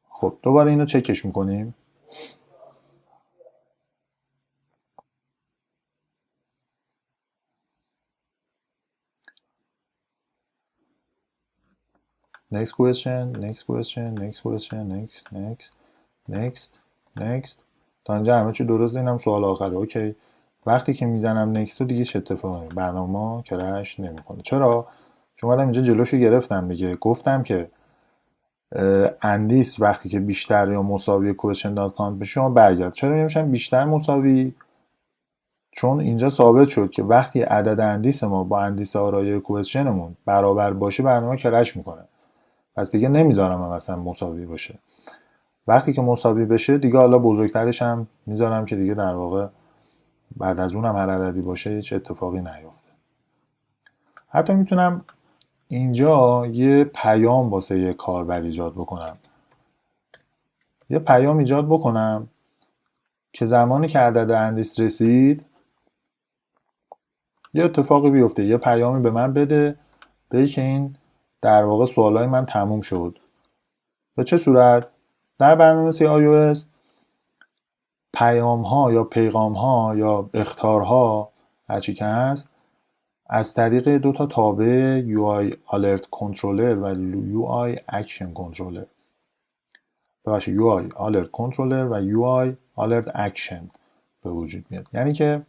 A: خب دوباره اینو چکش میکنیم. next question next تا اینجا همه چی درست. اینم سوال آخره. اوکی. وقتی که میزنم نکست رو دیگه چه اتفاقی؟ برنامه کرش نمیکنه. چرا؟ چون اومدم اینجا جلوشو گرفتم دیگه. گفتم که اندیس وقتی که بیشتر یا مساوی کوئسشن دات کانت بشه شما برگرد. چرا نمیشن بیشتر مساوی؟ چون اینجا ثابت شد که وقتی عدد اندیس ما با اندیس آرای کوئسشنمون برابر باشه برنامه کرش میکنه. پس دیگه نمیذارم هم مثلا مساوی باشه. وقتی که مساوی بشه دیگه حالا بزرگترش هم میذارم که دیگه در واقع بعد از اونم هر عددی باشه هیچ اتفاقی نیفته. حتی میتونم اینجا یه پیام واسه یه کاربر ایجاد بکنم. یه پیام ایجاد بکنم که زمانی که عدد اندیس رسید یه اتفاقی بیفته، یه پیامی به من بده بگه که این در واقع سوالای من تموم شد. به چه صورت؟ در برنامه مثل iOS پیام ها یا پیغام ها یا اخطارها هرچی که هست از طریق دو تا تابع UI Alert Controller و UI Action Controller ببخشید UI Alert Controller و UI Alert Action به وجود میاد. یعنی که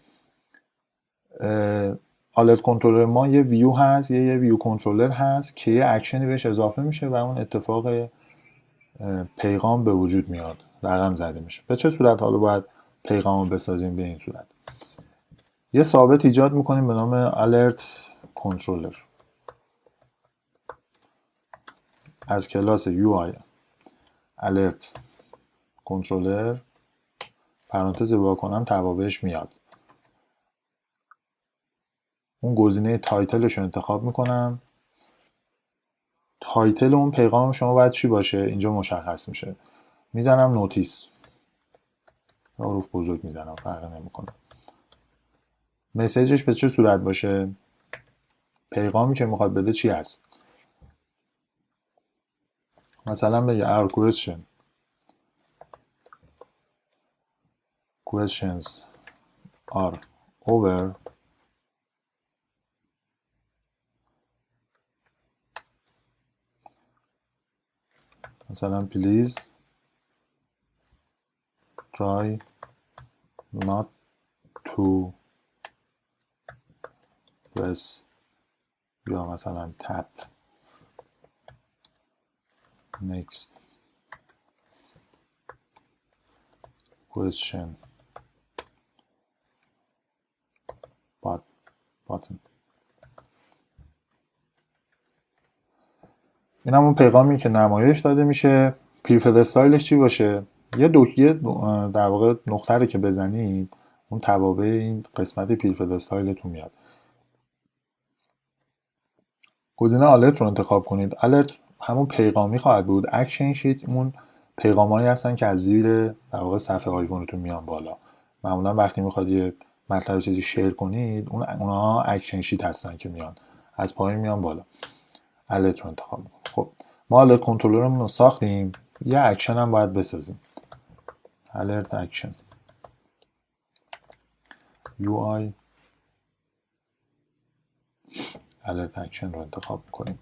A: Alert Controller ما یه ویو هست، یه ویو کنترلر هست که یه اکشنی بهش اضافه میشه و اون اتفاق پیغام به وجود میاد، رقم زده میشه. به چه صورت حالا باید پیغام رو بسازیم؟ به این صورت یه ثابت ایجاد میکنیم به نام Alert Controller از کلاس UI Alert Controller پرانتز واکنم توابعش میاد. اون گزینه تایتلش رو انتخاب میکنم. تایتل اون پیغام شما باید چی باشه؟ اینجا مشخص میشه. میزنم نوتیس، حروف بزرگ میزنم، فرق نمیکنه. مسیجش به چه صورت باشه؟ پیغامی که میخواد بده چی هست؟ مثلا بگه our questions are over. مثلا please try not to press یا مثلا tap next question button. این همون پیغامی که نمایش داده میشه. پریفرد استایلش چی باشه؟ یه در واقع نقطه رو که بزنید اون توابع این قسمت پریفرد استایلتون میاد. گزینه آلرت رو انتخاب کنید. آلرت همون پیغامی خواهد بود. اکشن شیت اون پیغامایی هستن که از زیر در واقع صفحه آیفونتون میان بالا. معمولا وقتی میخواد یه مطلب چیزی شیر کنید اونها اکشن شیت هستن که میان از پایین میان بالا. آلرت رو انتخاب کنید. خب ما آلرت کنترلرمون رو ساختیم، یه اکشن هم باید بسازیم. آلرت اکشن UI آلرت اکشن رو انتخاب کنیم.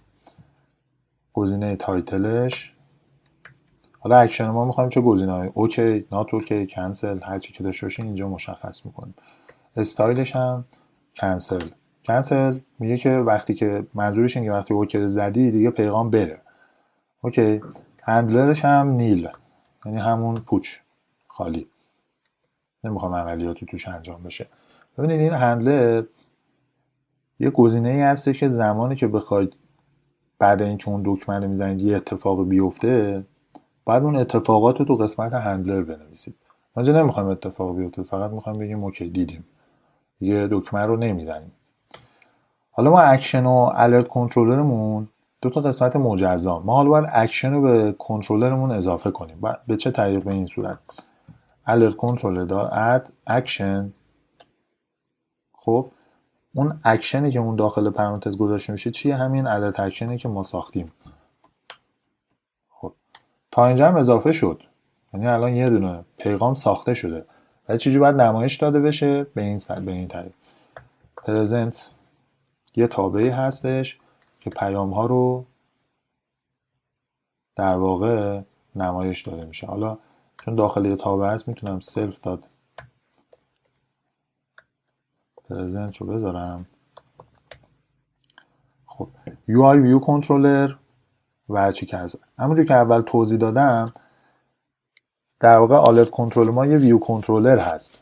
A: گزینه تایتلش، حالا اکشن ما میخوایم چه گزینه‌ای؟ اوکی، نات اوکی، کنسل، هر چی که داشته باشین اینجا مشخص میکنیم. استایلش هم کنسل میگه که وقتی که منظورش اینه که وقتی اوکی زدی دیگه پیغام بره. اوکی. هندلرش هم نیل، یعنی همون پوچ، خالی، نمیخوام عملیاتی توش انجام بشه. ببینید این هندلر یه گزینه‌ای هسته که زمانی که بخواید بعد اینکه اون دکمه رو میزنید یه اتفاقی بیفته بعد اون اتفاقات رو تو قسمت هندلر بنویسید. ما اینجا نمیخوایم اتفاق بیفته، فقط میخوایم بگیم اوکی دیدیم، یه دکمه رو نمیزنیم. حالا ما اکشن و الرت کنترلرمون دو تا قسمت مجزا، ما حالا باید اکشن رو به کنترلرمون اضافه کنیم. به چه طریق؟ به این صورت الرت کنترلر دار اد اکشن. خب اون اکشنی که اون داخل پرانتز گذاشته میشه چیه؟ همین الرت اکشنی که ما ساختیم. خب تا اینجا هم اضافه شد، یعنی الان یه دونه پیغام ساخته شده. ولی چجوری باید نمایش داده بشه؟ به این طریق پرزنت یه تابعی هستش که پیام ها رو در واقع نمایش داده میشه. حالا چون داخل یه تابع هست میتونم سلف داد پرزنت رو بذارم. خب UI ویو کنترلر و هرچی که هست، همونجور که اول توضیح دادم در واقع آلرت کنترل ما یه ویو کنترلر هست.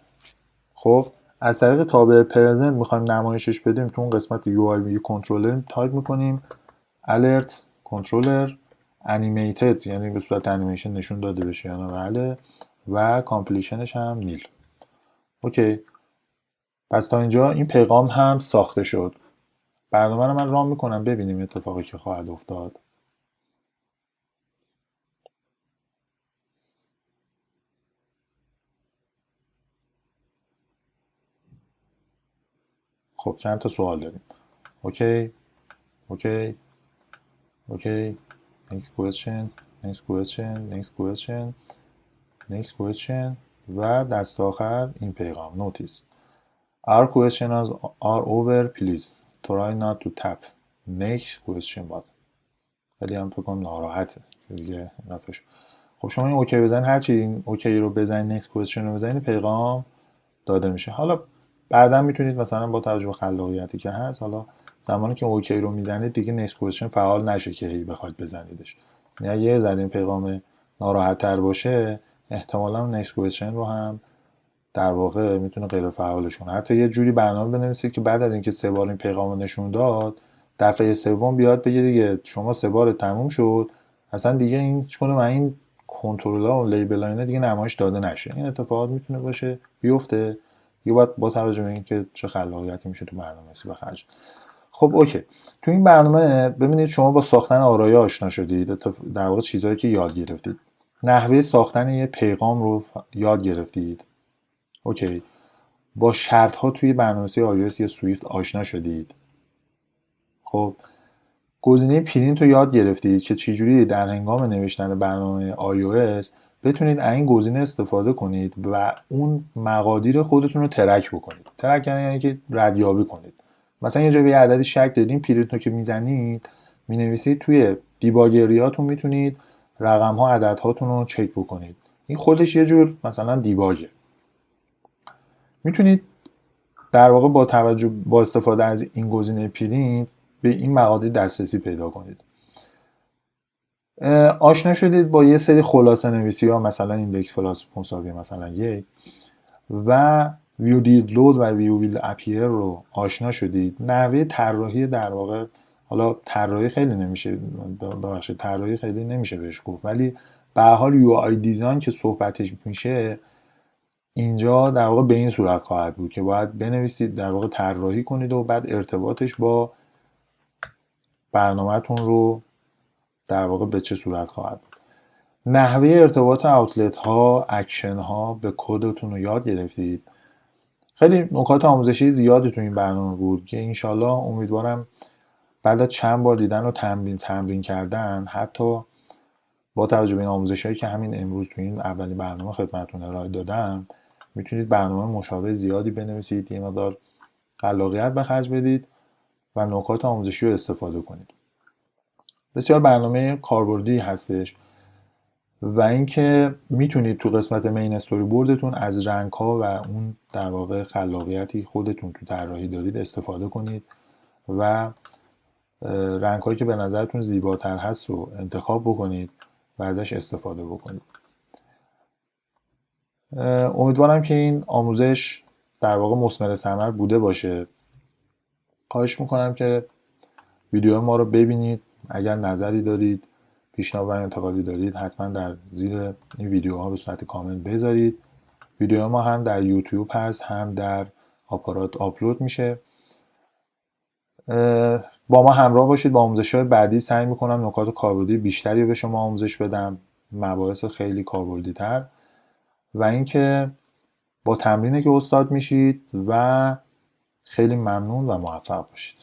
A: خب از طریق تابع پرزنت میخوایم نمایشش بدیم تو اون قسمت UI کنترلر تایپ میکنیم alert controller animated، یعنی به صورت انیمیشن نشون داده بشه یا نه بله، و کامپلیشنش هم نیل. اوکی، پس تا اینجا این پیغام هم ساخته شد. برنامه رو من رام میکنم ببینیم اتفاقی که خواهد افتاد. خب چند تا سوال داریم. اوکی اوکی اوکی next question next question next question next question و دست آخر این پیغام نوتیس our questions are over please try not to tap next question button. خیلی هم فکر کنم ناراحته دیگه نفش. خب شما این اوکی بزنید، هرچی این اوکی رو بزنید next question رو بزنید پیغام داده میشه. حالا بعدا میتونید مثلا با توجه به خلاقیتی که هست، حالا زمانی که اوکی رو میزنید دیگه next question فعال نشه که هی بخواید بزنیدش. یعنی یه ذره پیغام ناراحت تر باشه احتمالاً next question رو هم در واقع میتونه غیر فعالش کنه. حتی یه جوری برنامه بنویسید که بعد از اینکه 3 بار این پیغام رو نشون داد، دفعه سوم بیاد بگه دیگه شما 3 بار تموم شد، اصلا دیگه این چون این کنترل ها و لیبل ها اینا دیگه نمایش داده نشه. این اتفاقات میتونه باشه بیفته. یه باید با توجه به اینکه چه خلاقیتی میشه تو برنامه نویسی بخرج. خب اوکی، تو این برنامه ببینید شما با ساختن آرایه آشنا شدید، در واقع چیزهایی که یاد گرفتید، نحوه ساختن یه پیغام رو یاد گرفتید. اوکی، با شرط ها توی برنامه‌نویسی iOS یا سویفت آشنا شدید. خب گزینه پرینت رو یاد گرفتید که چجوری در هنگام نوشتن برنامه iOS بتونید از این گزینه استفاده کنید و اون مقادیر خودتون رو ترک بکنید. ترک یعنی که ردیابی کنید. مثلا یه جایی به عددی شک دادین، پرینت رو که میزنید مینویسید توی دیباگریاتون میتونید رقم ها عدد هاتون رو چک بکنید. این خودش یه جور مثلا دیباگه. میتونید در واقع با استفاده از این گزینه پرینت به این مقادیر دسترسی پیدا کنید. آشنا شدید با یه سری خلاصه نویسی ها، مثلا ایندکس پلاس مساوی مثلا 1 و ویو دید لود و ویو ویل اپیر رو آشنا شدید. نحوه طراحی در واقع، حالا طراحی خیلی نمیشه، ببخشید طراحی خیلی نمیشه بهش گفت، ولی به هر حال یو آی دیزاین که صحبتش میشه اینجا در واقع به این صورت خواهد بود که باید بنویسید، در واقع طراحی کنید و بعد ارتباطش با برنامه‌تون رو در واقع به چه صورت خواهد بود. نحوه ارتباط اوتلت ها، اکشن ها به کدتون رو یاد گرفتید. خیلی نکات آموزشی زیادی تو این برنامه بود که انشالله امیدوارم بعد از چند بار دیدن و تمرین کردن، حتی با توجه به این آموزش‌هایی که همین امروز تو این اولین برنامه خدمتتون ارائه دادم، میتونید برنامه مشابه زیادی بنویسید، یه مقدار خلاقیت به خرج بدید و نکات آموزشی رو استفاده کنید. بسیار برنامه کاربردی هستش و اینکه میتونید تو قسمت مین استوری بوردتون از رنگ‌ها و اون در واقع خلاقیتی خودتون تو طراحی دارید استفاده کنید و رنگ‌هایی که به نظرتون زیباتر هست رو انتخاب بکنید و ازش استفاده بکنید. امیدوارم که این آموزش در واقع مثمر ثمر بوده باشه. خواهش میکنم که ویدیو ما رو ببینید. اگر نظری دارید، پیشنهاد و انتقادی دارید، حتما در زیر این ویدیوها به صورت کامنت بذارید. ویدیو ما هم در یوتیوب هست، هم در آپارات آپلود میشه. با ما همراه باشید. با آموزش‌های بعدی سعی میکنم نکات کاربردی بیشتری رو به شما آموزش بدم، مباحث خیلی کاربردی تر، و اینکه با تمرینی که استاد میشید و خیلی ممنون و موفق باشید.